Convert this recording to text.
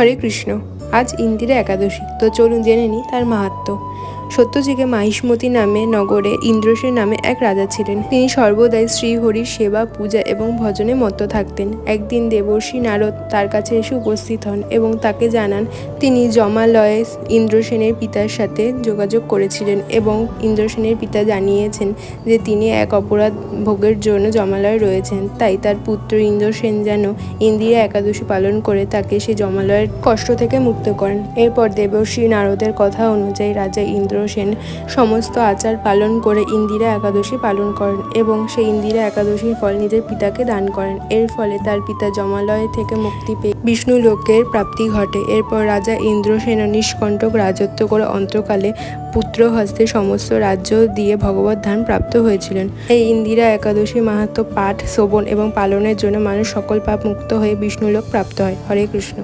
হরে কৃষ্ণ। আজ ইন্দিরা একাদশী, তো চলুন জেনে নিই তার মাহাত্ম্য। সত্যযুগে মাহিষ্মতি নামে নগরে ইন্দ্রসেন নামে এক রাজা ছিলেন। তিনি সর্বদাই শ্রীহরির সেবা, পূজা এবং ভজনে মত্ত থাকতেন। একদিন দেবর্ষি নারদ তার কাছে এসে উপস্থিত হন এবং তাকে জানান তিনি জমালয়ে ইন্দ্রসেনের পিতার সাথে যোগাযোগ করেছিলেন এবং ইন্দ্রসেনের পিতা জানিয়েছেন যে তিনি এক অপরাধ ভোগের জন্য জমালয়ে রয়েছেন। তাই তার পুত্র ইন্দ্রসেন যেন ইন্দিরা একাদশী পালন করে তাকে সেই জমালয়ের কষ্ট থেকে মুক্ত করেন। এরপর দেবর্ষি নারদের কথা অনুযায়ী রাজা ইন্দ্রসেন সমস্ত আচার পালন করে ইন্দিরা একাদশী পালন করেন এবং সেই ইন্দিরা একাদশীর ফল নিজের পিতাকে দান করেন। এর ফলে তার পিতা জমালয় থেকে মুক্তি পেয়ে বিষ্ণু লোকের প্রাপ্তি ঘটে। এরপর রাজা ইন্দ্রসেন নিষ্কণ্টক রাজত্ব করে অন্তকালে পুত্র হস্তে সমস্ত রাজ্য দিয়ে ভগবত ধাম প্রাপ্ত হয়েছিলেন। এই ইন্দিরা একাদশী মাহাত্ম্য পাঠ, শ্রবণ এবং পালনের জন্য মানুষ সকল পাপ মুক্ত হয়ে বিষ্ণুলোক প্রাপ্ত হয়। হরে কৃষ্ণ।